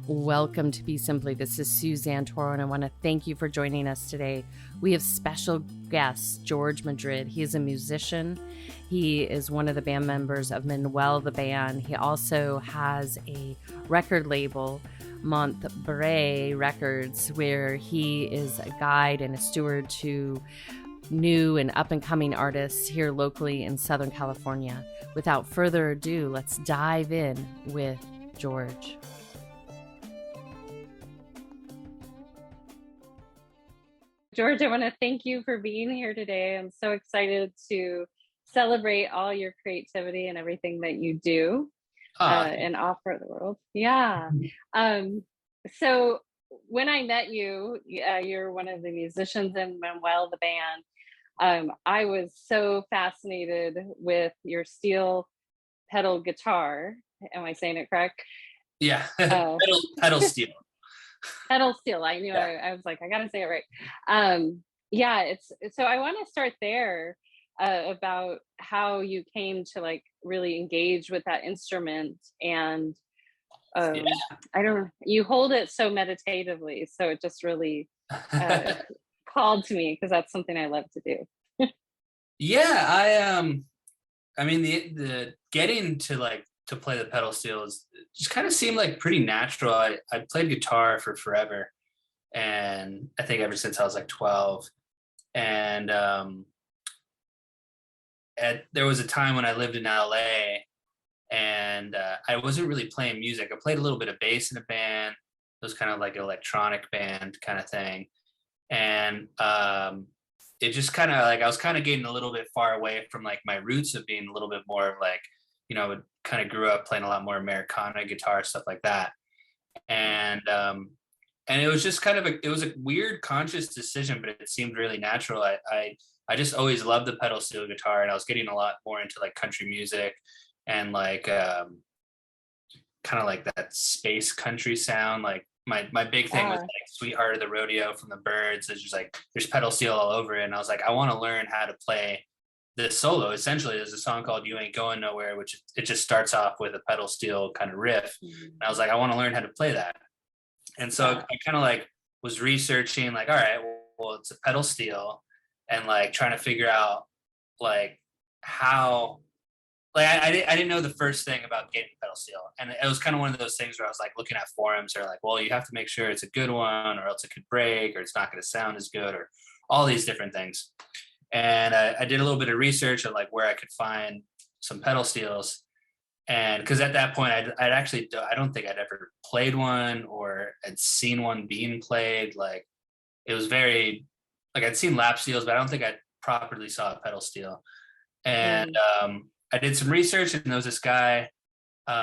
Welcome to Be Simply. This is Suzanne Toro, and I want to thank you for joining us today. We have special guest, George Madrid. He is a musician. He is one of the band members of Manuel The Band. He also has a record label, Monte Bre Records, where he is a guide and a steward to new and up-and-coming artists here locally in Southern California. Without further ado, let's dive in with George. George, I want to thank you for being here today. I'm so excited to celebrate all your creativity and everything that you do and offer the world. Yeah. So when I met you, you're one of the musicians in Manuel The Band. I was so fascinated with your steel pedal guitar. Am I saying it correct? Yeah, pedal steel. Pedal steel. I knew. Yeah. I was like, I gotta say it right. Yeah, it's so I want to start there about how you came to like really engage with that instrument, and I don't. You hold it so meditatively, so it just really called to me because that's something I love to do. Yeah, I mean the getting to play the pedal steel is just kind of seemed like pretty natural. I played guitar for forever, and I think ever since I was like 12. And there was a time when I lived in LA, and I wasn't really playing music. I played a little bit of bass in a band. It was kind of like an electronic band kind of thing, and it just kind of like I was kind of getting a little bit far away from like my roots of being a little bit more of like, you know, I kind of grew up playing a lot more Americana guitar, stuff like that. And it was just kind of it was a weird conscious decision, but it seemed really natural. I just always loved the pedal steel guitar, and I was getting a lot more into like country music and like kind of like that space country sound. Like my big thing was like Sweetheart of the Rodeo from the Byrds. It's just like there's pedal steel all over it. And I was like, I want to learn how to play this solo. Essentially, there's a song called You Ain't Going Nowhere, which it just starts off with a pedal steel kind of riff. And I was like, I want to learn how to play that. And so I kind of like was researching like, all right, well, it's a pedal steel, and like trying to figure out like how, like I didn't know the first thing about getting pedal steel. And it was kind of one of those things where I was like looking at forums or like, well, you have to make sure it's a good one or else it could break or it's not going to sound as good or all these different things. And I did a little bit of research on like where I could find some pedal steels. And because at that point, I don't think I'd ever played one or had seen one being played. Like it was very, like I'd seen lap steels, but I don't think I properly saw a pedal steel. And I did some research, and there was this guy in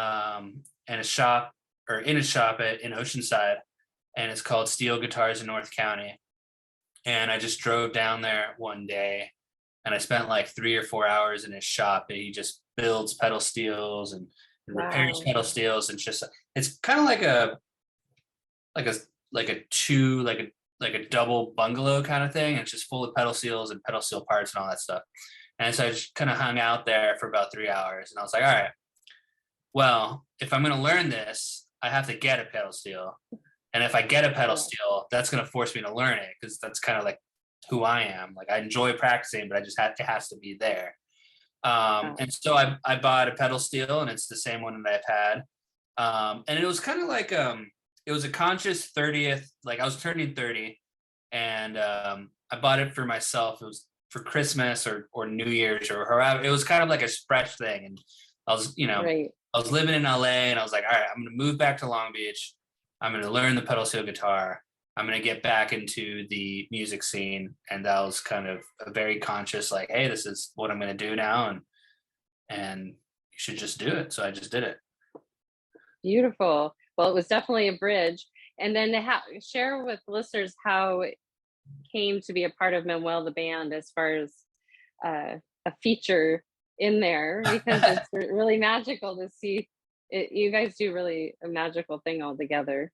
a shop in Oceanside, and it's called Steel Guitars in North County. And I just drove down there one day, and I spent like 3 or 4 hours in his shop. And he just builds pedal steels and repairs pedal steels. And it's kind of like a double bungalow kind of thing. It's just full of pedal steels and pedal steel parts and all that stuff. And so I just kind of hung out there for about 3 hours, and I was like, all right, well, if I'm going to learn this, I have to get a pedal steel. And if I get a pedal steel, that's going to force me to learn it, because that's kind of like who I am. Like I enjoy practicing, but it has to be there. And so I bought a pedal steel, and it's the same one that I've had. And it was kind of like, it was a conscious 30th, like I was turning 30, and I bought it for myself. It was for Christmas or New Year's or however. It was kind of like a fresh thing. And I was, I was living in LA, and I was like, all right, I'm going to move back to Long Beach. I'm going to learn the pedal steel guitar. I'm going to get back into the music scene. And that was kind of a very conscious, like, hey, this is what I'm going to do now. And you should just do it. So I just did it. Beautiful. Well, it was definitely a bridge. And then share with listeners how it came to be a part of Manuel The Band as far as a feature in there, because it's really magical to see it. You guys do really a magical thing all together.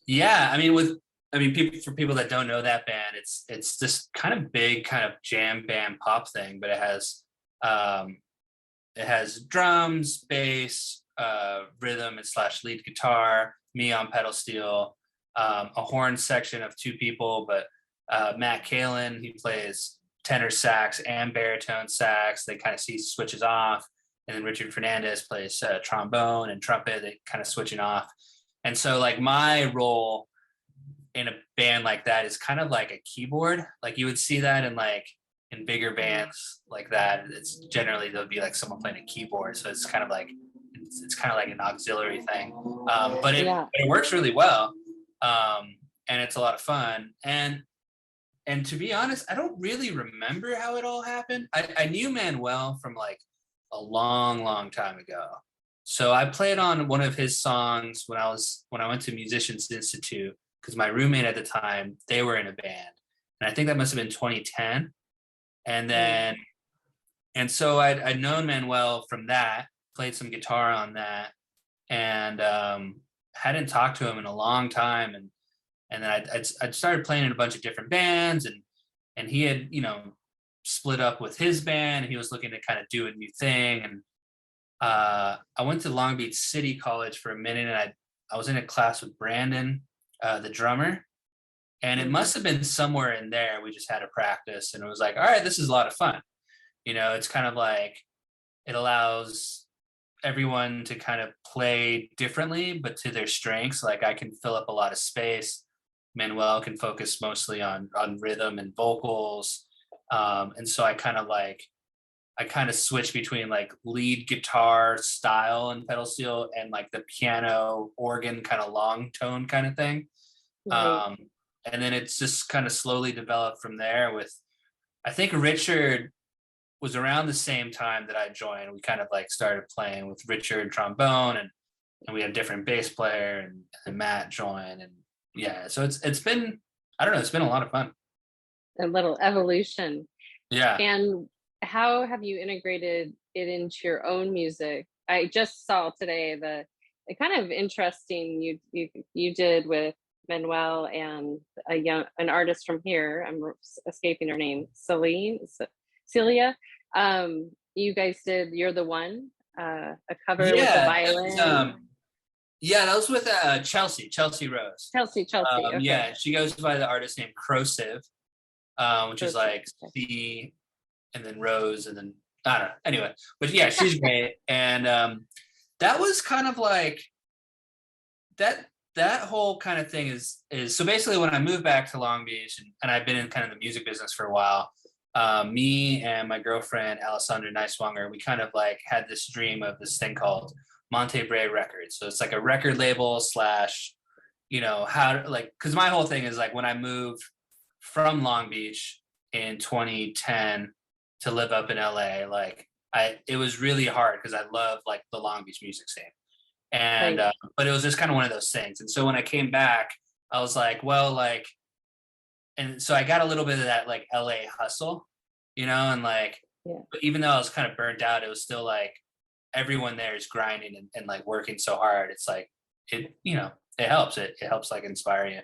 Yeah, for people that don't know that band, it's this kind of big kind of jam band pop thing, but it has drums, bass, rhythm / lead guitar, me on pedal steel, a horn section of 2 people, but Matt KALIN, he plays tenor sax and baritone sax. They kind of switches off. And then Richard Fernandez plays trombone and trumpet. They kind of switching off. And so like my role in a band like that is kind of like a keyboard. Like you would see that in bigger bands like that. It's generally there'll be like someone playing a keyboard. So it's kind of like an auxiliary thing. But it works really well. And it's a lot of fun. And to be honest, I don't really remember how it all happened. I knew Manuel from like a long time ago. So I played on one of his songs when I went to Musicians Institute, because my roommate at the time, they were in a band. And I think that must have been 2010. And so I'd known Manuel from that, played some guitar on that, and hadn't talked to him in a long time. And then I'd started playing in a bunch of different bands, and he had, split up with his band, and he was looking to kind of do a new thing. And I went to Long Beach City College for a minute, and I was in a class with Brandon, the drummer, and it must have been somewhere in there. We just had a practice, and it was like, all right, this is a lot of fun. It's kind of like it allows everyone to kind of play differently, but to their strengths. Like I can fill up a lot of space. Manuel can focus mostly on rhythm and vocals. And so I kind of switch between like lead guitar style and pedal steel and like the piano organ kind of long tone kind of thing. Right. And then it's just kind of slowly developed from there with, I think Richard was around the same time that I joined. We kind of like started playing with Richard trombone, and we had a different bass player, and Matt joined. And yeah, so it's been, I don't know, it's been a lot of fun. A little evolution. Yeah. And how have you integrated it into your own music? I just saw today the kind of interesting you did with Manuel and an artist from here. I'm escaping her name, Celia. You guys did "You're the One," a cover with the violin. That was with Chelsea Rose. Chelsea. Okay. Yeah, she goes by the artist name Crosive, which is like C and then Rose and then I don't know. Anyway, but yeah, she's great. And that was kind of like that whole kind of thing is so basically when I moved back to Long Beach and I've been in kind of the music business for a while, me and my girlfriend Alyssandra Nighswonger, we kind of like had this dream of this thing called Monte Bre Records. So it's like a record label / because my whole thing is like when I moved from Long Beach in 2010 to live up in LA, like it was really hard because I love like the Long Beach music scene. And but it was just kind of one of those things. And so when I came back, I was like, well, like, and so I got a little bit of that like LA hustle, and like, but even though I was kind of burnt out, it was still like everyone there is grinding and like working so hard. It's like it helps. It helps like inspire you.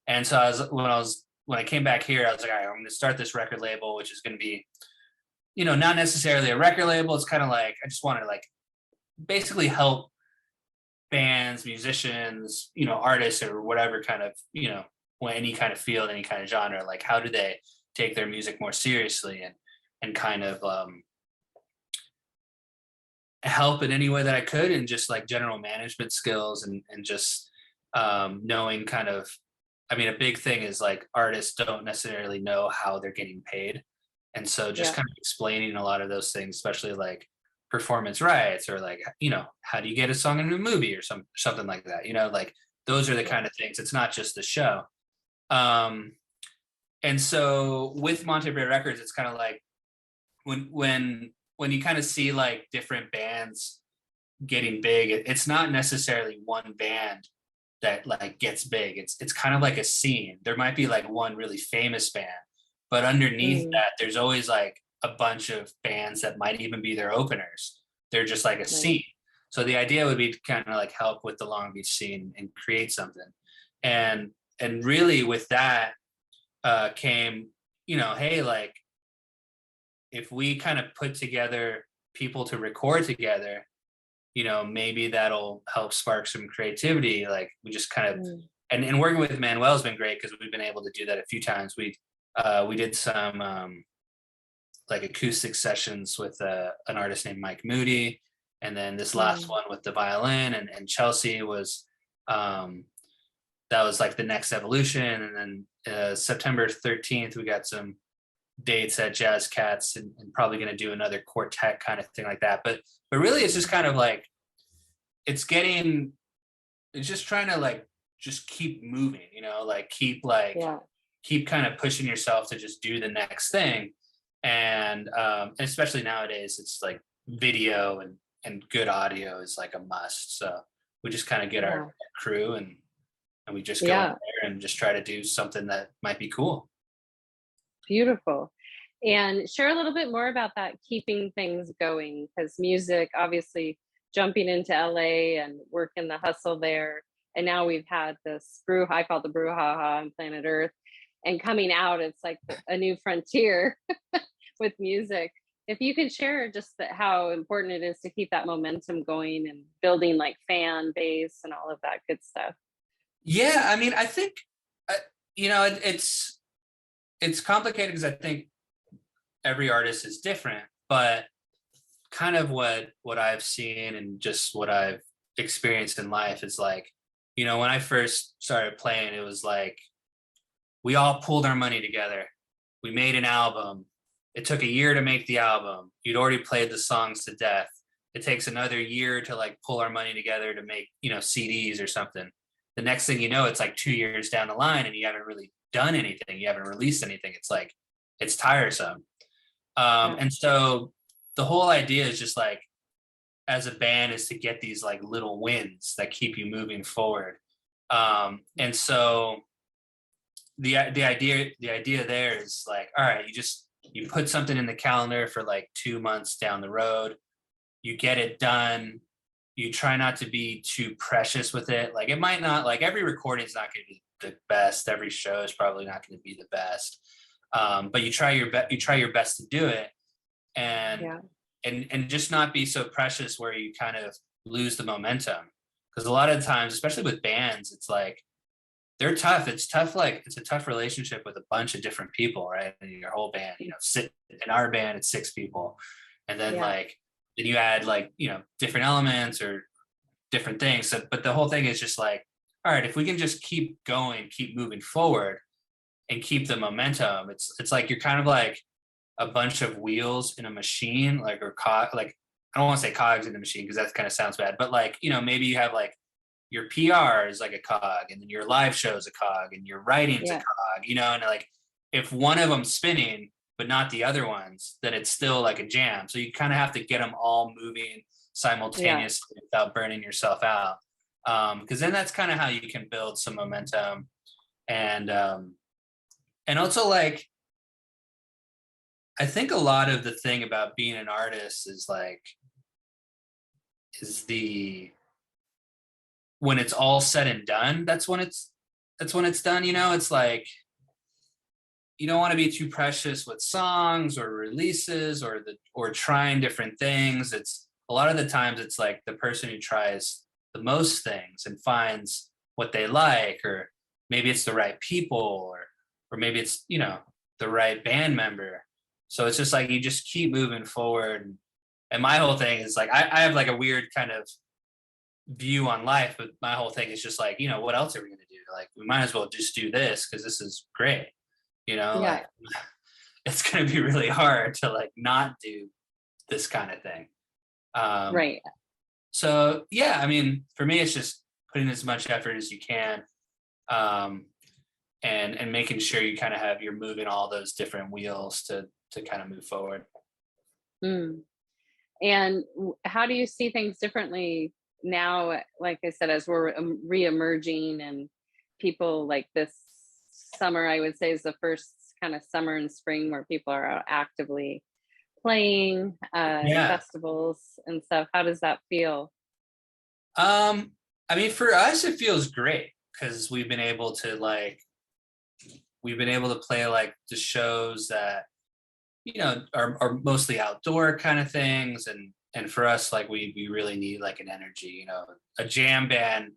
And so when I came back here, I was like, all right, I'm going to start this record label, which is going to be, not necessarily a record label. It's kind of like I just wanted to like basically help bands, musicians, artists or whatever kind of, any kind of field, any kind of genre, like how do they take their music more seriously and kind of help in any way that I could, and just like general management skills and just knowing kind of, I mean, a big thing is like artists don't necessarily know how they're getting paid. And so just kind of explaining a lot of those things, especially like performance rights or like, how do you get a song in a movie or something like that, like those are the kind of things. It's not just the show. And so with Monte Bre Records, it's kind of like when you kind of see like different bands getting big, it's not necessarily one band that like gets big. It's kind of like a scene. There might be like one really famous band, but underneath that, there's always like a bunch of bands that might even be their openers. They're just like a scene. So the idea would be to kind of like help with the Long Beach scene and create something. And really with that came, hey, like if we kind of put together people to record together, maybe that'll help spark some creativity. Like we just kind of, and working with Manuel's been great because we've been able to do that a few times. We did some like acoustic sessions with an artist named Mike Moody. And then this last one with the violin and Chelsea was, that was like the next evolution. And then September 13th, we got some dates at Jazz Cats and probably going to do another quartet kind of thing like that. But really it's just kind of like, it's just trying to like, just keep moving, like keep kind of pushing yourself to just do the next thing. And especially nowadays, it's like video and good audio is like a must. So we just kind of get our crew and we just go in there and just try to do something that might be cool. Beautiful. And share a little bit more about that, keeping things going, because music, obviously jumping into LA and working the hustle there. And now we've had this I call it the brouhaha on planet Earth. And coming out, it's like a new frontier with music. If you could share just how important it is to keep that momentum going and building like fan base and all of that good stuff. Yeah, I mean, I think, it's complicated because I think every artist is different, but kind of what I've seen and just what I've experienced in life is like, when I first started playing, it was like, we all pulled our money together. We made an album. It took a year to make the album. You'd already played the songs to death. It takes another year to like pull our money together to make, CDs or something. The next thing you know, it's like 2 years down the line and you haven't really done anything. You haven't released anything. It's like, it's tiresome. And so the whole idea is just like, as a band, is to get these like little wins that keep you moving forward. And so the idea there is like, all right, you put something in the calendar for like 2 months down the road, you get it done. You try not to be too precious with it. Like it might not, like every recording is not going to be the best. Every show is probably not going to be the best. But you try your best to do it. And just not be so precious where you kind of lose the momentum. Because a lot of times, especially with bands, it's like, they're tough. It's tough. Like it's a tough relationship with a bunch of different people, right? And your whole band, in our band, it's 6 people. And then then you add like, different elements or different things. So, but the whole thing is just like, all right, if we can just keep going, keep moving forward and keep the momentum, it's like, you're kind of like a bunch of wheels in a machine, like, or like, I don't want to say cogs in the machine because that kind of sounds bad, but like, maybe you have like your PR is like a cog, and then your live show is a cog, and your writing's a cog, and like, if one of them's spinning, but not the other ones, then it's still like a jam. So you kind of have to get them all moving simultaneously without burning yourself out. Because then that's kind of how you can build some momentum. And also like, I think a lot of the thing about being an artist is like, when it's all said and done, that's when it's done. It's like, you don't want to be too precious with songs or releases or trying different things. It's a lot of the times it's like the person who tries the most things and finds what they like, or maybe it's the right people, or maybe it's, the right band member. So it's just like, you just keep moving forward. And my whole thing is like, I have like a weird kind of view on life, but my whole thing is just like, what else are we going to do? Like, we might as well just do this because this is great. Like, it's going to be really hard to like not do this kind of thing. Right. So yeah, I mean, for me, it's just putting as much effort as you can, and making sure you kind of you're moving all those different wheels to kind of move forward. And how do you see things differently now? Like I said, as we're re-emerging, and people like this summer, I would say, is the first kind of summer and spring where people are out actively playing festivals and stuff. How does that feel? I mean, for us, it feels great because we've been able to play like the shows that, are mostly outdoor kind of things. and for us, like we really need like an energy, you know. A jam band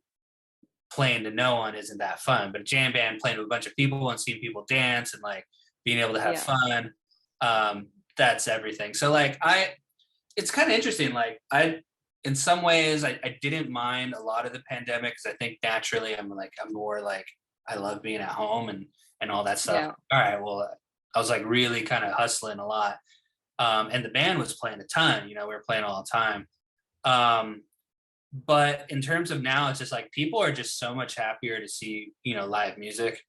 playing to no one isn't that fun, but a jam band playing to a bunch of people and seeing people dance and like being able to have fun, that's everything. So like it's kind of interesting. Like in some ways I didn't mind a lot of the pandemic, because I think naturally I'm more like, I love being at home and all that stuff. Yeah. All right, well, I was like really kind of hustling a lot. And the band was playing a ton, you know, we were playing all the time. But in terms of now, it's just like people are just so much happier to see, you know, live music.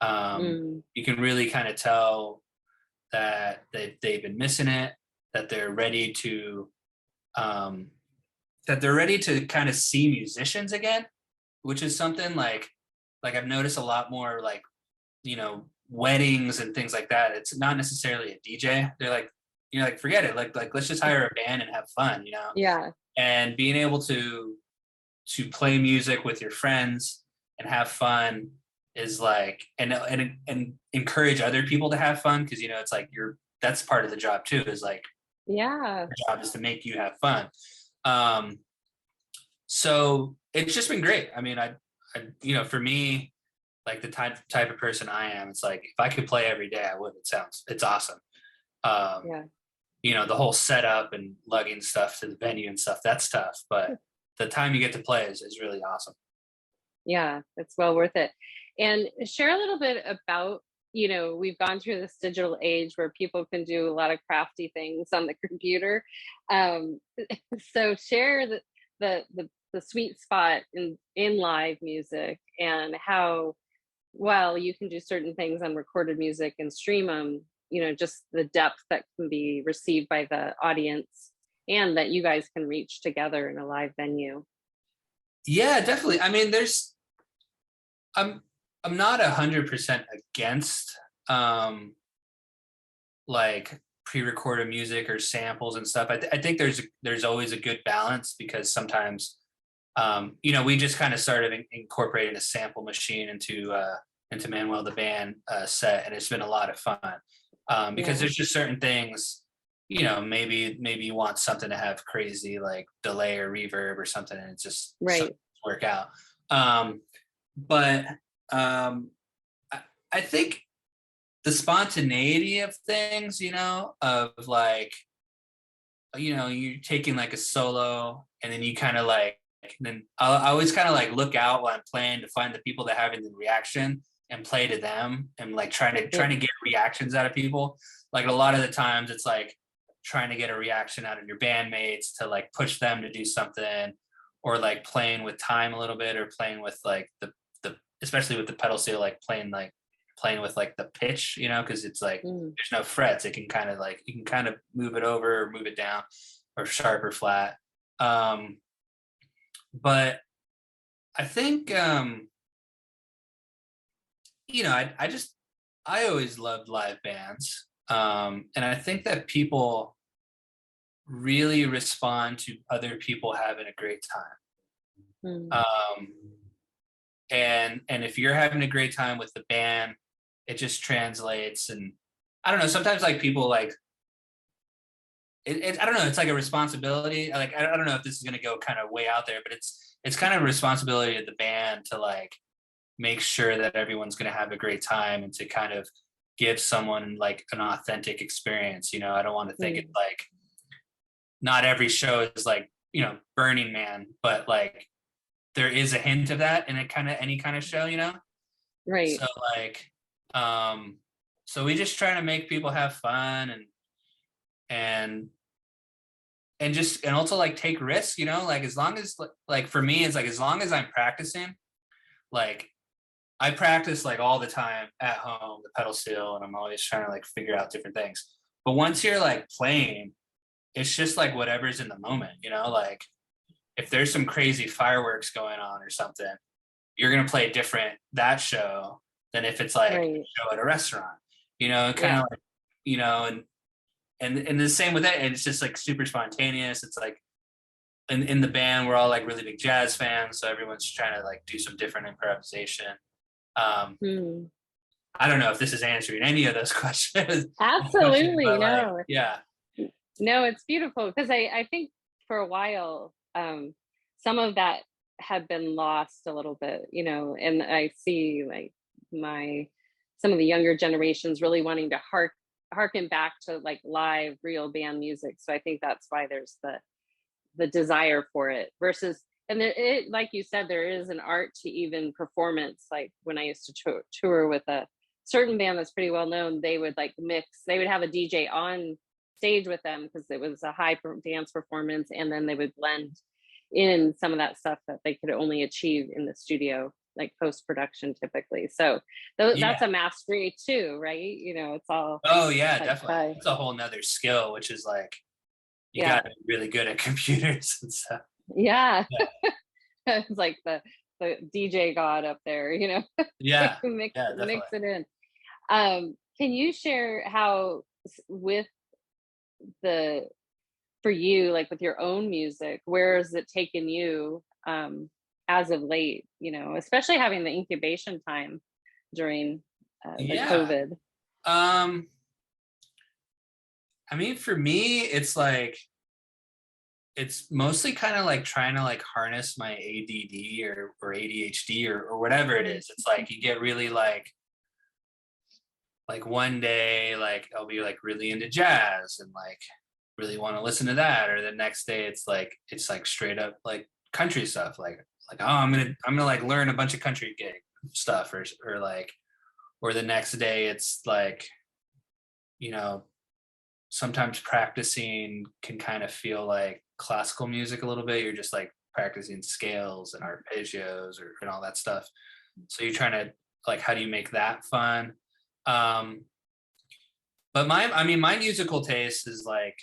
You can really kind of tell that they've been missing it, that they're ready to kind of see musicians again, which is something like I've noticed a lot more, like, you know, weddings and things like that. It's not necessarily a DJ. They're like, you know, like, forget it. Like let's just hire a band and have fun, you know? Yeah. And being able to play music with your friends and have fun is like, and encourage other people to have fun. Cause, you know, it's like that's part of the job too, is like, yeah, the job is to make you have fun. So it's just been great. I mean, I you know, for me, like the type of person I am, it's like, if I could play every day, I would. It's awesome. You know, the whole setup and lugging stuff to the venue and stuff, that's tough, but the time you get to play is really awesome. Yeah, it's well worth it. And share a little bit about, you know, we've gone through this digital age where people can do a lot of crafty things on the computer. So share the sweet spot in live music, and how, while you can do certain things on recorded music and stream them, you know, just the depth that can be received by the audience and that you guys can reach together in a live venue. Yeah, definitely. I mean, I'm not 100% against like pre-recorded music or samples and stuff. I think there's always a good balance, because sometimes you know, we just kind of started incorporating a sample machine into Manuel The Band set, and it's been a lot of fun, because there's just certain things, you know, maybe you want something to have crazy like delay or reverb or something, and it's just work out. But I think the spontaneity of things, you know, of like, you know, you're taking like a solo, and then you kind of like, then I always kind of like look out while I'm playing to find the people that are having the reaction and play to them, and like trying to get reactions out of people. Like a lot of the times it's like trying to get a reaction out of your bandmates to like push them to do something, or like playing with time a little bit, or playing with like the especially with the pedal steel, like playing with like the pitch, you know, because it's like there's no frets. It can kind of like, you can kind of move it over or move it down, or sharp or flat. But I think you know, I always loved live bands, and I think that people really respond to other people having a great time. And if you're having a great time with the band, it just translates. And I don't know, sometimes like people like I don't know, it's like a responsibility. Like I don't know if this is going to go kind of way out there, but it's kind of a responsibility of the band to like make sure that everyone's going to have a great time, and to kind of give someone like an authentic experience. You know, I don't want to think it's like, not every show is like, you know, Burning Man, but like there is a hint of that in any kind of show, you know? Right. So like, so we just try to make people have fun and also like take risks, you know, like as long as like for me, it's like, as long as I'm practicing, like I practice like all the time at home, the pedal steel, and I'm always trying to like figure out different things. But once you're like playing, it's just like whatever's in the moment, you know, like if there's some crazy fireworks going on or something, you're going to play different that show than if it's like a show at a restaurant, you know, kind of like, you know, and the same with that. And it's just like super spontaneous. It's like in the band, we're all like really big jazz fans. So everyone's trying to like do some different improvisation. I don't know if this is answering any of those questions. Absolutely. No. Like, yeah. No, it's beautiful, because I think for a while, some of that had been lost a little bit, you know, and I see like some of the younger generations really wanting to harken back to like live real band music. So I think that's why there's the desire for it versus, and like you said, there is an art to even performance. Like when I used to tour with a certain band that's pretty well known, they would like they would have a DJ on stage with them because it was a high dance performance, and then they would blend in some of that stuff that they could only achieve in the studio, like post-production typically. So that's a mastery too, right? You know, it's all. Oh yeah, like, definitely. It's a whole nother skill, which is like, you gotta be really good at computers and stuff. Yeah. It's like the DJ god up there, you know. Yeah. mix it in. Can you share how with for you, like with your own music, where has it taken you as of late, you know, especially having the incubation time during the COVID? I mean, for me, it's like, it's mostly kind of like trying to like harness my ADD or ADHD or whatever it is. It's like you get really like one day, like I'll be like really into jazz and like really want to listen to that, or the next day it's like straight up like country stuff, like oh I'm gonna like learn a bunch of country gig stuff, or the next day it's like, you know, sometimes practicing can kind of feel like classical music a little bit. You're just like practicing scales and arpeggios and all that stuff. So you're trying to like, how do you make that fun? But my musical taste is like,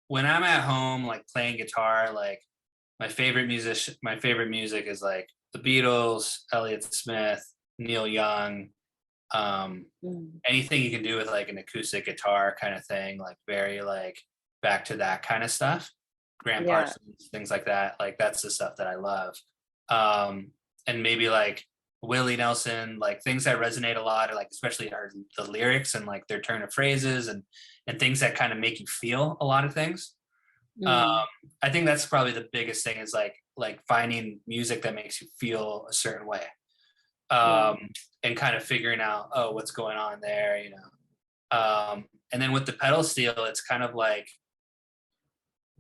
when I'm at home, like playing guitar, like my favorite music is like the Beatles, Elliott Smith, Neil Young, anything you can do with like an acoustic guitar kind of thing, like very like back to that kind of stuff. Graham Parsons, things like that. Like that's the stuff that I love. And maybe like Willie Nelson, like things that resonate a lot, or like especially are the lyrics and like their turn of phrases and things that kind of make you feel a lot of things. I think that's probably the biggest thing, is like finding music that makes you feel a certain way. And kind of figuring out, oh, what's going on there, you know. And then with the pedal steel, it's kind of like,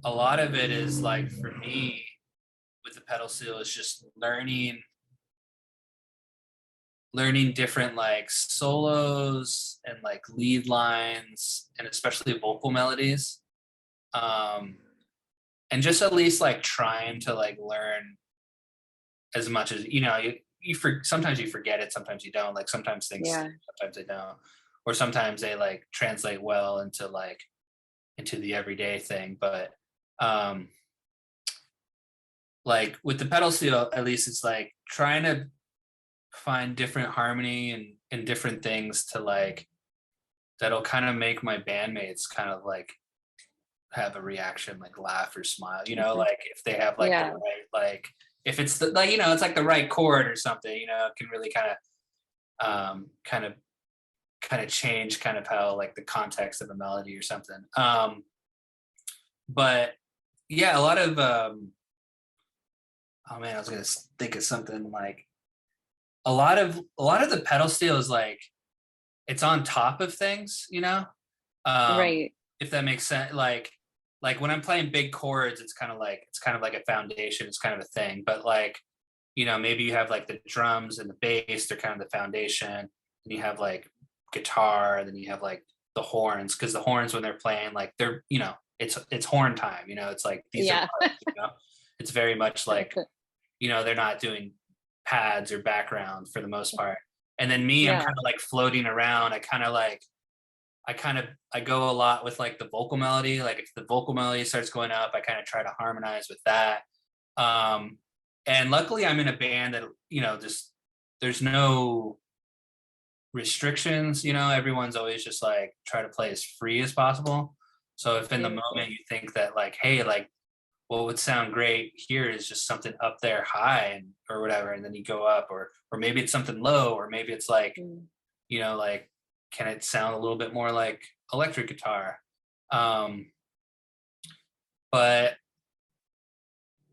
a lot of it is like, for me with the pedal steel, is just learning different like solos and like lead lines, and especially vocal melodies, and just at least like trying to like learn as much as, you know, sometimes you forget it, sometimes you don't, like sometimes things sometimes they don't, or sometimes they like translate well into the everyday thing. But like with the pedal steel, at least it's like trying to find different harmony and different things to like, that'll kind of make my bandmates kind of like have a reaction, like laugh or smile, you know, like if they have like the right, like if it's the, like, you know, it's like the right chord or something, you know, it can really kind of change kind of how like the context of a melody or something. But yeah, a lot of oh man, I was gonna think of something, like a lot of the pedal steel is like, it's on top of things, you know, right, if that makes sense. Like when I'm playing big chords, it's kind of like a foundation, it's kind of a thing. But like, you know, maybe you have like the drums and the bass, they're kind of the foundation, and you have like guitar, and then you have like the horns, because the horns, when they're playing, like they're, you know, it's horn time, you know, it's like these are parts, you know? It's very much like, you know, they're not doing pads or background for the most part. And then me, I'm kind of like floating around. I go a lot with like the vocal melody. Like if the vocal melody starts going up, I kind of try to harmonize with that. And luckily I'm in a band that, you know, just, there's no restrictions, you know, everyone's always just like try to play as free as possible. So if in the moment you think that like, hey, like what would sound great here is just something up there high or whatever, and then you go up, or maybe it's something low, or maybe it's like, you know, like, can it sound a little bit more like electric guitar? But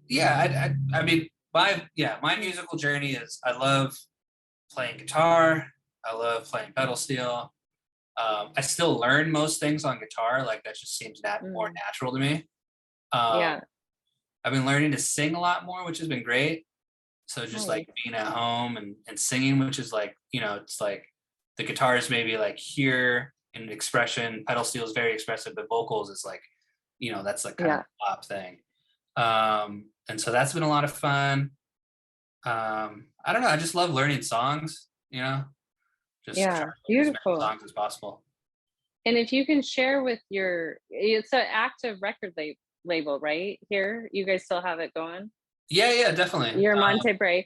yeah, I mean, my musical journey is I love playing guitar. I love playing pedal steel. I still learn most things on guitar. Like that just seems more natural to me. Yeah. I've been learning to sing a lot more, which has been great. So just Nice. like being at home and singing, which is like, you know, it's like the guitar is maybe like here in expression, pedal steel is very expressive, but vocals is like, you know, that's like kind of a pop thing. And so that's been a lot of fun. I don't know, I just love learning songs, you know, just trying to learn as many songs as possible. And if you can share with it's an active record label, right? Here, you guys still have it going? Yeah, definitely. Your Monte Bre.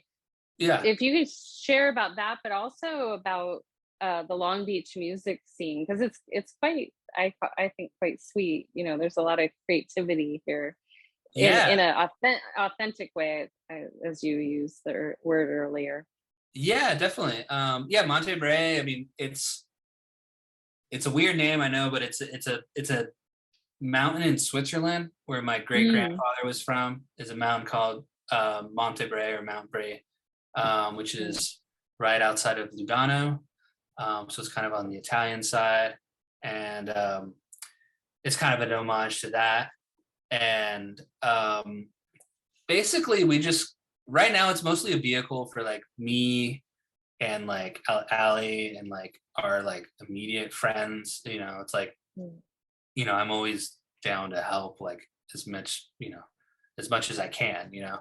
Yeah. If you could share about that, but also about the Long Beach music scene, because it's quite, I think, quite sweet. You know, there's a lot of creativity here in an authentic way, as you used the word earlier. Yeah, definitely. Yeah, Monte Bre. I mean, it's a weird name, I know, but it's a mountain in Switzerland where my great grandfather was from. Is a mountain called Monte Bre or Mount Bre, which is right outside of Lugano. So it's kind of on the Italian side, and it's kind of an homage to that. And basically, we just right now it's mostly a vehicle for like me and like Allie and like our like immediate friends. You know, it's like, you know, I'm always down to help like as much as I can. You know,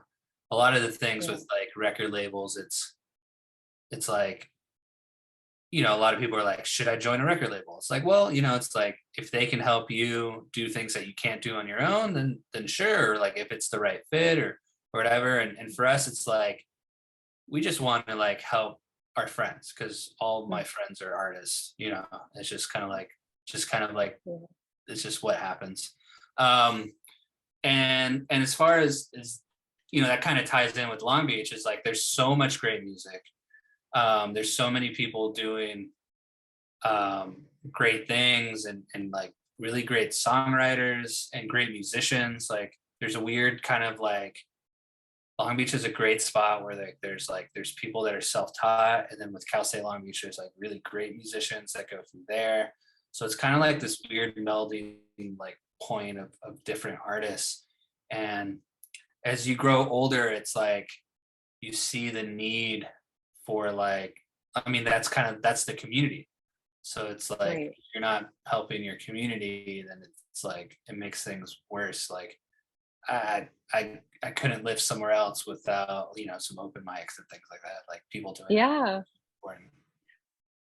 a lot of the things with like record labels, it's like, you know, a lot of people are like, should I join a record label? It's like, well, you know, it's like if they can help you do things that you can't do on your own, then sure. Or like if it's the right fit or whatever. And for us, it's like we just want to like help our friends because all my friends are artists. You know, it's just kind of like it's just what happens. And as far as you know, that kind of ties in with Long Beach is like there's so much great music. There's so many people doing great things and like really great songwriters and great musicians. Like there's a weird kind of like Long Beach is a great spot where there's people that are self-taught, and then with Cal State Long Beach there's like really great musicians that go through there. So it's kind of like this weird melding like point of different artists. And as you grow older, it's like you see the need for like, I mean, that's the community. So it's like if you're not helping your community, then it's like it makes things worse. Like I couldn't live somewhere else without, you know, some open mics and things like that. Like people doing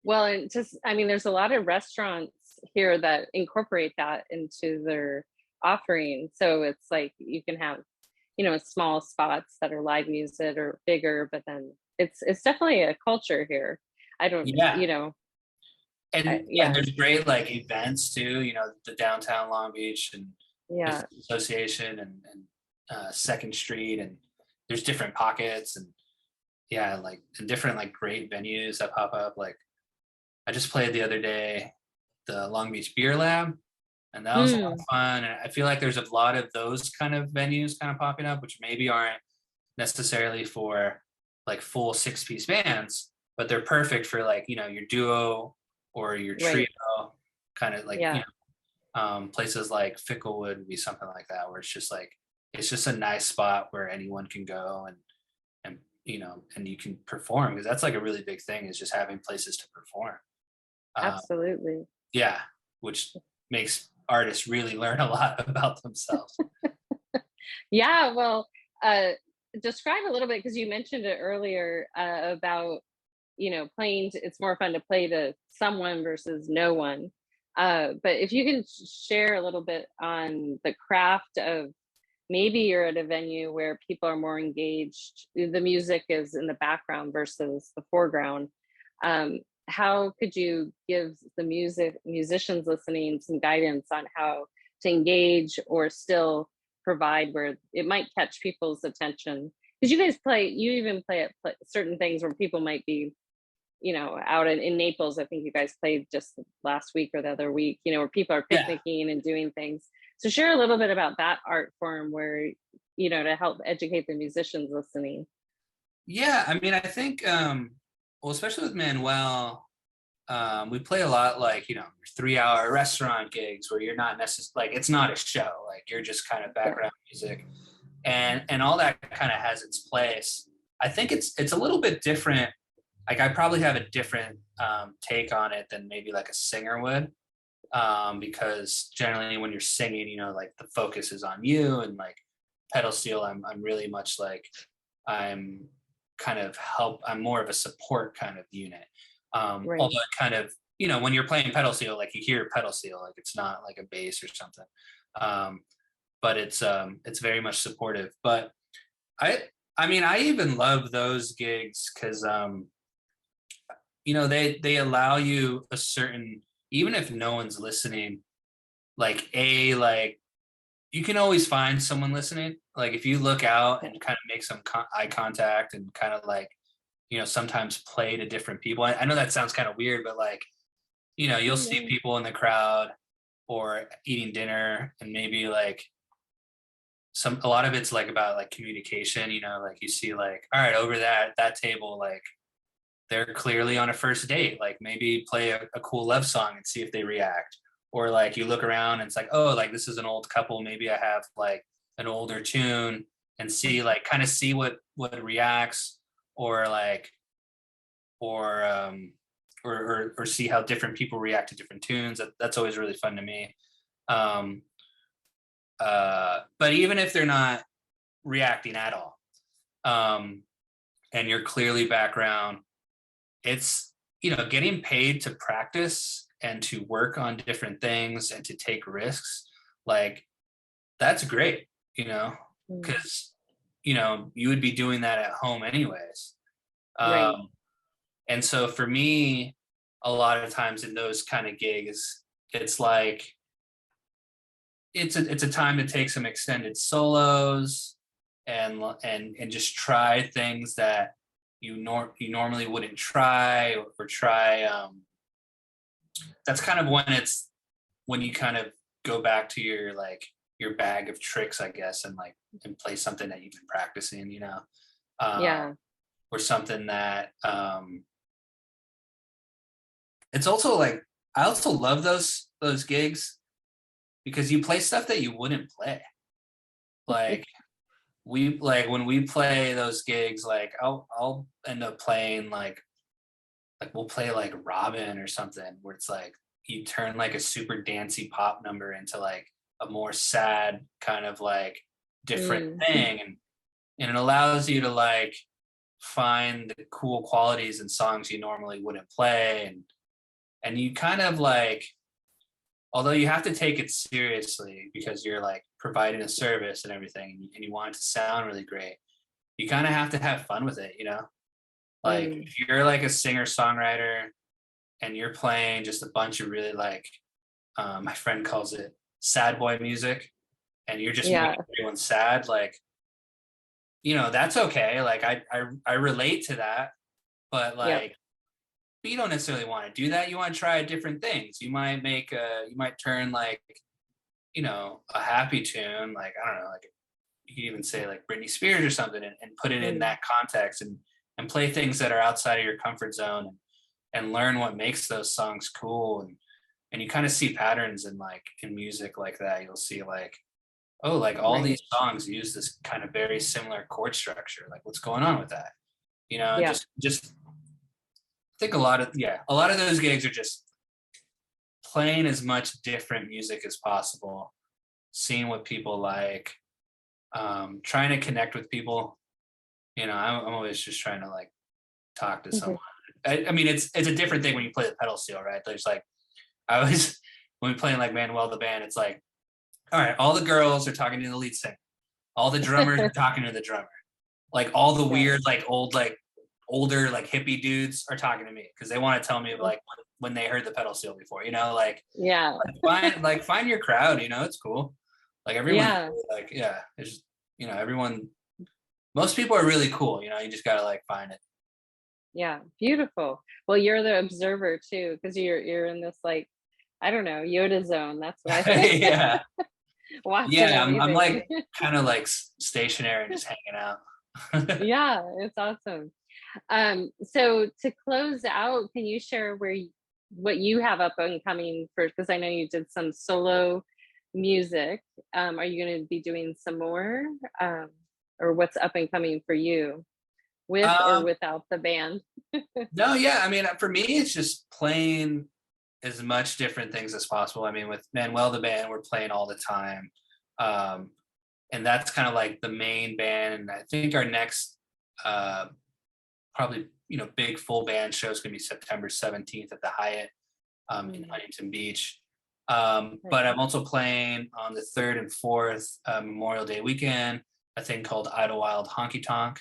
Well, and just, I mean, there's a lot of restaurants here that incorporate that into their offering. So it's like you can have, you know, small spots that are live music or bigger, but then it's definitely a culture here. You know. And there's great like events too, you know, the downtown Long Beach and Association and Second Street, and there's different pockets and and different like great venues that pop up. Like I just played the other day the Long Beach Beer Lab, and that was a lot of fun. And I feel like there's a lot of those kind of venues kind of popping up, which maybe aren't necessarily for like full 6-piece bands, but they're perfect for like, you know, your duo or your trio, kind of like, you know, places like Ficklewood would be something like that, where it's just a nice spot where anyone can go and you know, and you can perform, because that's like a really big thing, is just having places to perform. Absolutely. Yeah, which makes artists really learn a lot about themselves. Well, describe a little bit, because you mentioned it earlier about, you know, playing it's more fun to play to someone versus no one. But if you can share a little bit on the craft of, maybe you're at a venue where people are more engaged, the music is in the background versus the foreground. How could you give the musicians listening some guidance on how to engage or still provide where it might catch people's attention? Because you even play at certain things where people might be, you know, out in Naples. I think you guys played just last week or the other week, you know, where people are picnicking and doing things. So share a little bit about that art form where, you know, to help educate the musicians listening. Yeah, I mean, I think, well, especially with Manuel, we play a lot like, you know, 3-hour restaurant gigs where you're not necessarily, like, it's not a show, like you're just kind of background music, and all that kind of has its place. I think it's a little bit different. Like I probably have a different take on it than maybe like a singer would, because generally when you're singing, you know, like the focus is on you, and like pedal steel, I'm really much like I'm I'm more of a support kind of unit. Right. Although it kind of, you know, when you're playing pedal steel, like you hear pedal steel, like it's not like a bass or something. But it's very much supportive. But I mean, I even love those gigs because you know, they allow you a certain, even if no one's listening, like you can always find someone listening. Like if you look out and kind of make some eye contact and kind of like, you know, sometimes play to different people. I know that sounds kind of weird, but like, you know, you'll see people in the crowd or eating dinner, and maybe like a lot of it's like about like communication, you know, like you see like, all right, over that table, like they're clearly on a first date, like maybe play a cool love song and see if they react. Or like you look around and it's like, oh, like this is an old couple, maybe I have like an older tune, and see like kind of see what reacts, or like or see how different people react to different tunes. That's always really fun to me. But even if they're not reacting at all, and you're clearly background, it's, you know, getting paid to practice and to work on different things and to take risks, like that's great, you know, because you know you would be doing that at home anyways. Right. And so for me, a lot of times in those kind of gigs, it's like it's a time to take some extended solos and just try things that you normally wouldn't try, or try. That's kind of when you kind of go back to your bag of tricks, I guess, and play something that you've been practicing, you know. Or something that it's also like, I also love those gigs because you play stuff that you wouldn't play. Like when we play those gigs, like I'll end up playing like we'll play like Robin or something, where it's like you turn like a super dancey pop number into like a more sad kind of like different thing, and it allows you to like find the cool qualities in songs you normally wouldn't play, and you kind of like, although you have to take it seriously because you're like providing a service and everything, and you want it to sound really great, you kind of have to have fun with it, you know. Like if you're like a singer songwriter and you're playing just a bunch of really like my friend calls it sad boy music, and you're just making everyone sad, like, you know, that's okay. Like I relate to that, but like but you don't necessarily want to do that. You want to try different things. You might you might turn like, you know, a happy tune, like I don't know, like you could even say like Britney Spears or something, and put it in that context, and play things that are outside of your comfort zone, and learn what makes those songs cool, and you kind of see patterns in music like that. You'll see like, oh, like all these songs use this kind of very similar chord structure. Like what's going on with that? You know, just I think a lot of those gigs are just playing as much different music as possible, seeing what people like, trying to connect with people. You know, I'm always just trying to like talk to someone. I mean, it's a different thing when you play the pedal steel, right? There's like, I always, when we're playing like Manuel the Band, it's like, all right, all the girls are talking to the lead singer, all the drummers are talking to the drummer, like all the weird like older like hippie dudes are talking to me because they want to tell me like when they heard the pedal steel before, you know, like find your crowd, you know, it's cool. Like everyone, like it's just, you know, everyone, most people are really cool, you know, you just gotta like find it. Yeah, beautiful. Well, you're the observer too, because you're in this like, I don't know, Yoda zone. That's what I think. Watching Yeah, I'm anything. like kind of like stationary and just hanging out. Yeah, it's awesome. So to close out, can you share what you have up and coming first? Because I know you did some solo music. Are you going to be doing some more, or what's up and coming for you, with or Um, without the band? no, yeah, I mean, for me, it's just playing as much different things as possible. I mean, with Manuel The Band, we're playing all the time. Um, and that's kind of like the main band. And I think our next uh, probably, big full band show is going to be September 17th at the Hyatt in Huntington Beach. But I'm also playing on the 3rd and 4th Memorial Day weekend, a thing called Idlewild Honky Tonk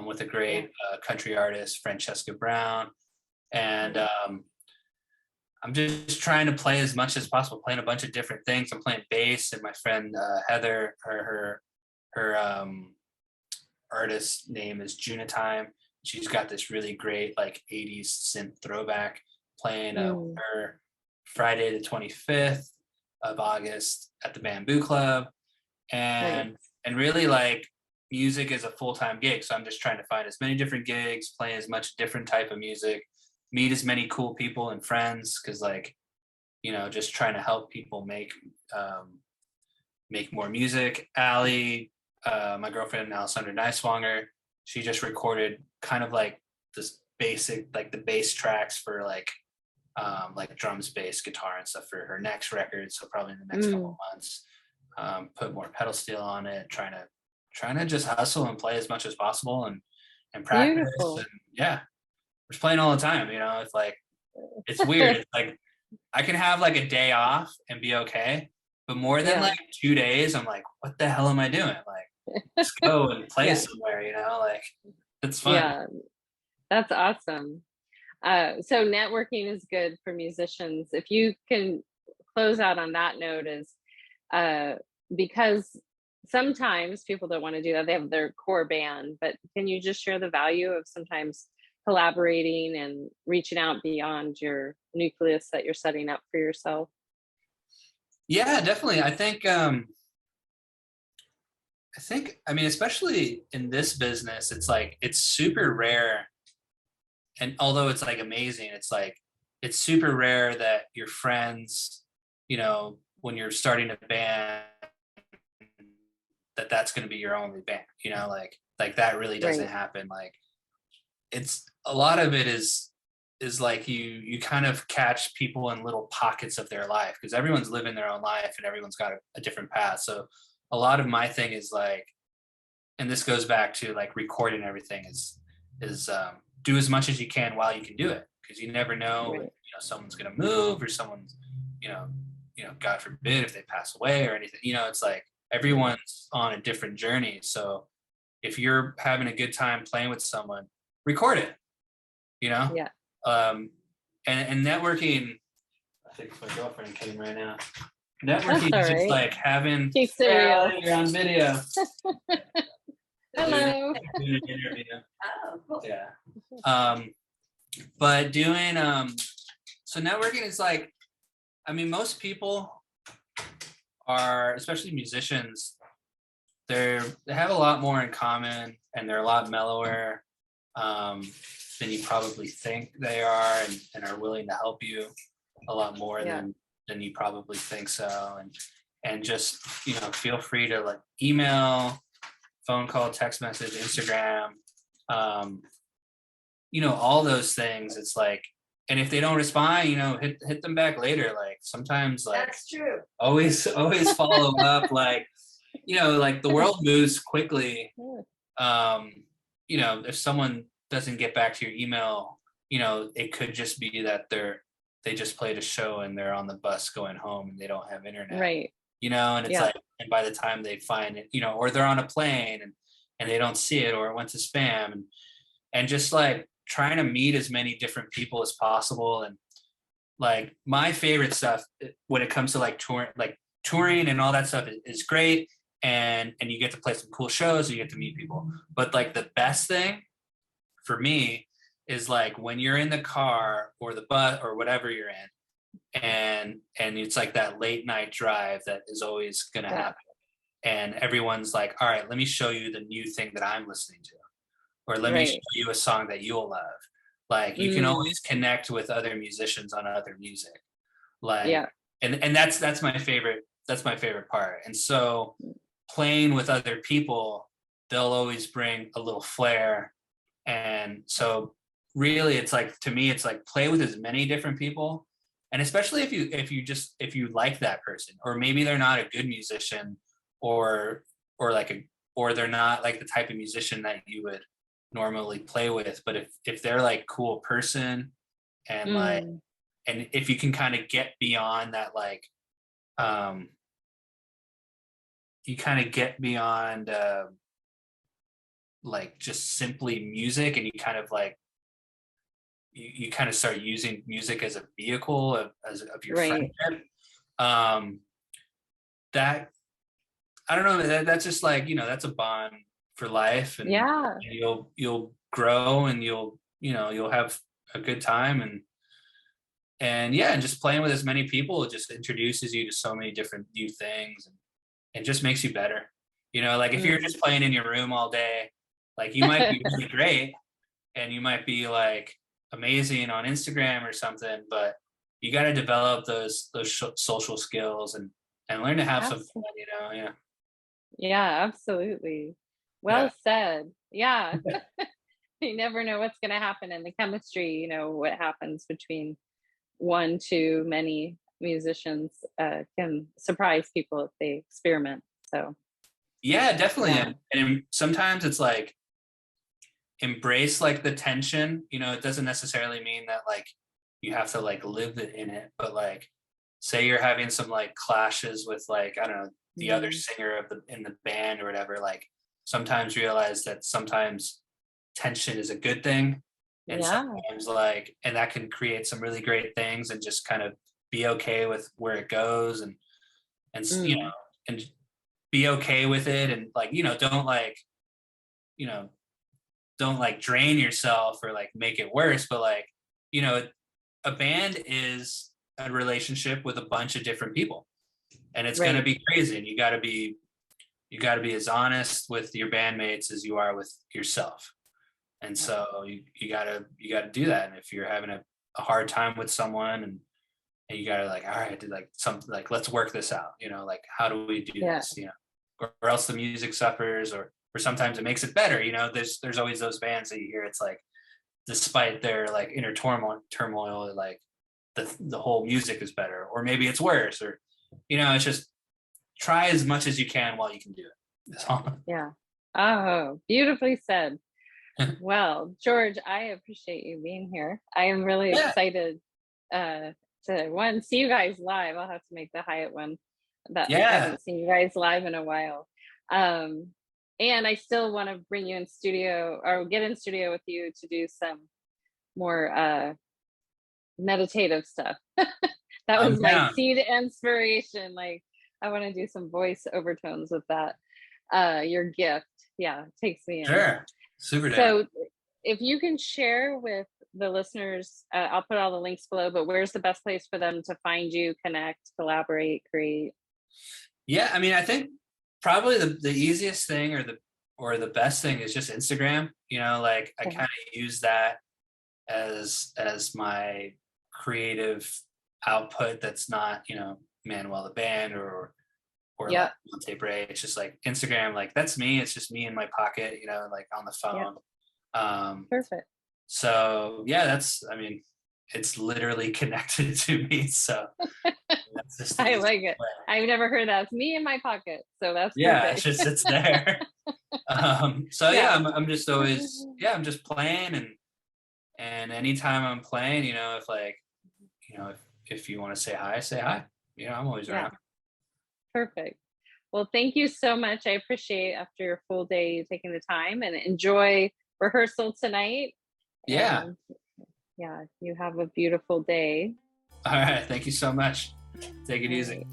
with a great country artist, Francesca Brown. And I'm just trying to play as much as possible, playing a bunch of different things. I'm playing bass, and my friend Heather, her artist name is Junitime. She's got this really great like 80s synth throwback, playing her Friday the 25th of August at the Bamboo Club. And really, like, music is a full-time gig, so I'm just trying to find as many different gigs, play as much different type of music, meet as many cool people and friends, because, like, just trying to help people make more music. Allie, my girlfriend, Alyssandra Nighswonger, she just recorded kind of like this basic, like the bass tracks for like drums, bass, guitar, and stuff for her next record. So probably in the next couple of months, put more pedal steel on it, trying to just hustle and play as much as possible and practice. Beautiful. And yeah, we're just playing all the time. It's like, it's weird. It's like I can have like a day off and be okay, but more than like 2 days, I'm like, what the hell am I doing? Like, let's go and play somewhere, like it's fun. Yeah, that's awesome. So networking is good for musicians. If you can close out on that note, is because sometimes people don't want to do that. They have their core band, but can you just share the value of sometimes collaborating and reaching out beyond your nucleus that you're setting up for yourself? Yeah, definitely. I mean, especially in this business, it's like, it's super rare. And although it's like amazing, it's like, it's super rare that your friends, when you're starting a band, that's going to be your only band, like that really doesn't happen. Like, it's a lot of it is like you kind of catch people in little pockets of their life, because everyone's living their own life and everyone's got a different path. So a lot of my thing is like, and this goes back to like recording everything, is do as much as you can while you can do it, because you never know, if, someone's going to move, or someone's, God forbid, if they pass away or anything, it's like everyone's on a different journey. So if you're having a good time playing with someone, record it, and networking. I think my girlfriend came right now. Networking is just like having, you're on video. Hello. Doing an interview. Oh, cool. Yeah. But doing, so networking is like, I mean, most people are, especially musicians, they have a lot more in common, and they're a lot mellower than you probably think they are, and are willing to help you a lot more than you probably think so. And just, feel free to like email, phone call, text message, Instagram, all those things. It's like, and if they don't respond, hit them back later. Like, sometimes, like, that's true. Always follow up. Like, like the world moves quickly. If someone doesn't get back to your email, it could just be that they just played a show and they're on the bus going home and they don't have internet. Right. And it's like, and by the time they find it, or they're on a plane and they don't see it, or it went to spam, and just like trying to meet as many different people as possible. And like, my favorite stuff when it comes to like touring and all that stuff is great. And you get to play some cool shows, and you get to meet people. But like, the best thing for me is like when you're in the car or the bus or whatever you're in, and it's like that late night drive that is always gonna happen. And everyone's like, all right, let me show you the new thing that I'm listening to, or let me show you a song that you'll love. Like you can always connect with other musicians on other music. Like and that's my favorite part. And so playing with other people, they'll always bring a little flair. And so really it's like, to me, it's like play with as many different people. And especially if you like that person, or maybe they're not a good musician, or they're not like the type of musician that you would normally play with, but if they're like cool person, and like, and if you can kind of get beyond that, like you kind of get beyond like just simply music, and you kind of like you kind of start using music as a vehicle of your friendship. That, I don't know, that's just like, that's a bond for life, and, and you'll grow, and you'll have a good time, and just playing with as many people, it just introduces you to so many different new things, and just makes you better. Like if you're just playing in your room all day, like you might be really great, and you might be like amazing on Instagram or something, but you got to develop those social skills and learn to have some fun, Yeah, absolutely. Well said. Yeah. You never know what's going to happen in the chemistry, what happens between one to many musicians can surprise people if they experiment. So yeah, definitely. And sometimes it's like embrace like the tension, it doesn't necessarily mean that like you have to like live in it, but like say you're having some like clashes with like, I don't know, the other singer in the band or whatever, like sometimes realize that sometimes tension is a good thing, and sometimes like, and that can create some really great things, and just kind of be okay with where it goes, and and be okay with it, and like don't like drain yourself or like make it worse, but like a band is a relationship with a bunch of different people, and it's going to be crazy, and you got to be as honest with your bandmates as you are with yourself. And so you got to do that. And if you're having a hard time with someone, and you got to like, all right, like something like, let's work this out, like how do we do this, or else the music suffers, or sometimes it makes it better. There's always those bands that you hear, it's like despite their like inner turmoil, like the whole music is better, or maybe it's worse, or it's just try as much as you can while you can do it. Yeah. Oh, beautifully said. Well, George, I appreciate you being here. I am really excited to see you guys live. I'll have to make the Hyatt one. I haven't seen you guys live in a while. And I still want to bring you in studio, or get in studio with you to do some more meditative stuff. That was my seed inspiration. Like I want to do some voice overtones with that. Your gift, takes me in. Sure, super. So, if you can share with the listeners, I'll put all the links below. But where's the best place for them to find you, connect, collaborate, create? Yeah, I mean, I think probably the easiest thing, or the best thing, is just Instagram. Like I kind of use that as my creative output. That's not Manuel The Band or like Monte Bre. It's just like Instagram. Like that's me. It's just me in my pocket. Like on the phone. Perfect. So I mean, it's literally connected to me. So that's just I like it. I've never heard that. It's me in my pocket. So that's it just sits there. So I'm just always I'm just playing, and anytime I'm playing, if like if you want to say hi, I'm always around. Perfect. Well, thank you so much. I appreciate after your full day you taking the time, and enjoy rehearsal tonight. And, you have a beautiful day. All right, thank you so much. Take it easy.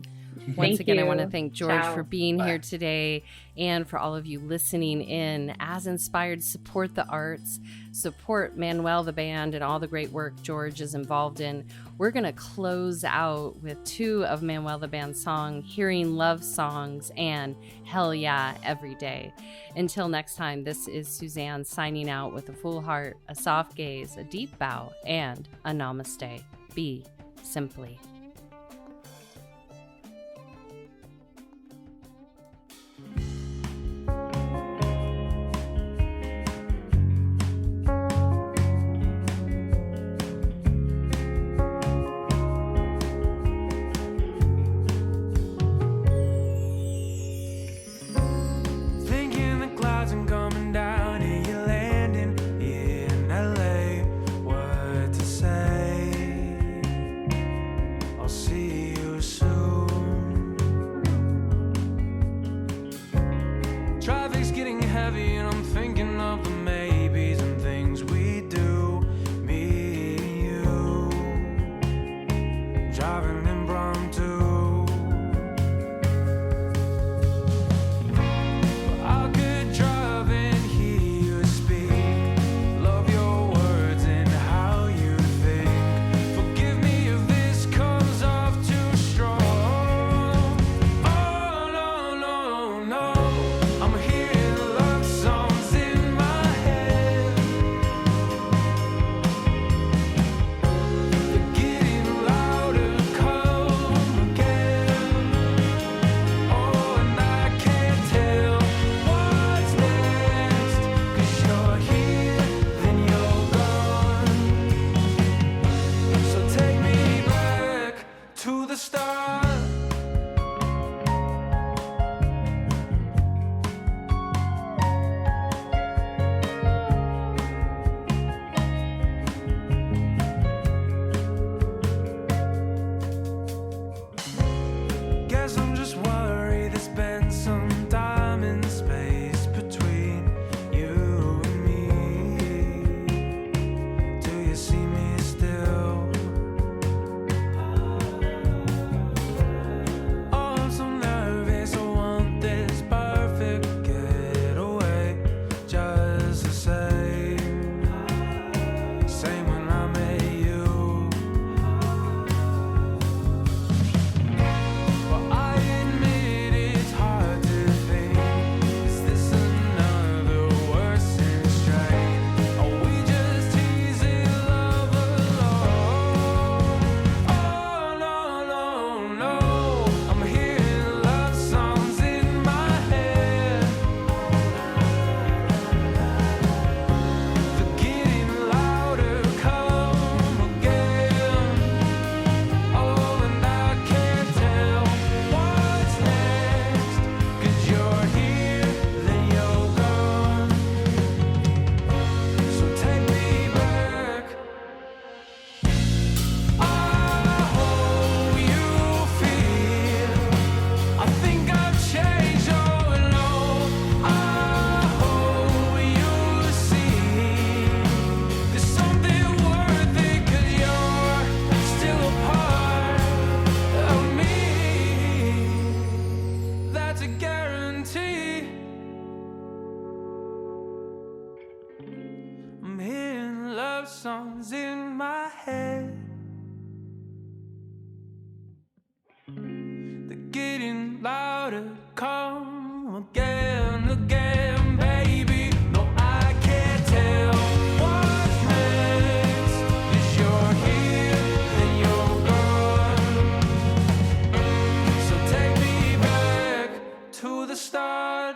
Once again, I want to you. thank George Ciao. for being Bye. here today, and for all of you listening in. As inspired, support the arts, support Manuel the Band and all the great work George is involved in. We're going to close out with two of Manuel the Band's songs, Hearing Love Songs and Hell Yeah Every Day. Until next time, this is Suzanne signing out with a full heart, a soft gaze, a deep bow, and a namaste. Be simply. Thinking the clouds and coming down, and you're landing in LA. What to say? I'll see you soon. Traffic's getting heavy, and I'm thinking of the maybes and things we do. Me and you, driving impromptu. I could drive and hear you speak. Love your words and how you think. Forgive me if this comes off too strong. Oh no, no, no. I'm hearing love songs in my head. They're getting louder, come again. Oh, and I can't tell what's next, 'cause you're here, then you're gone. So take me back to the start. Guess I'm just worried there's been some time and space between you and me. Do you see me still? Oh, I'm so nervous, I want this perfect getaway. Just the same when I met you. Well, I admit it's hard to think. Is this another worsening strain? Are we just teasing love alone? Oh no, no, no. I'm hearing love songs in my head. They're getting louder, come again. Oh, and I can't tell what's next, 'cause you're here, then you're gone. So take me back. I hope you feel I think I've changed, oh no. I hope you see there's something worth it, 'cause you're still a part of me. That's a guarantee. I'm hearing love songs in my head. They're getting louder, come again, again, baby. No, I can't tell what's next, 'cause you're here, then you're gone. So take me back to the start.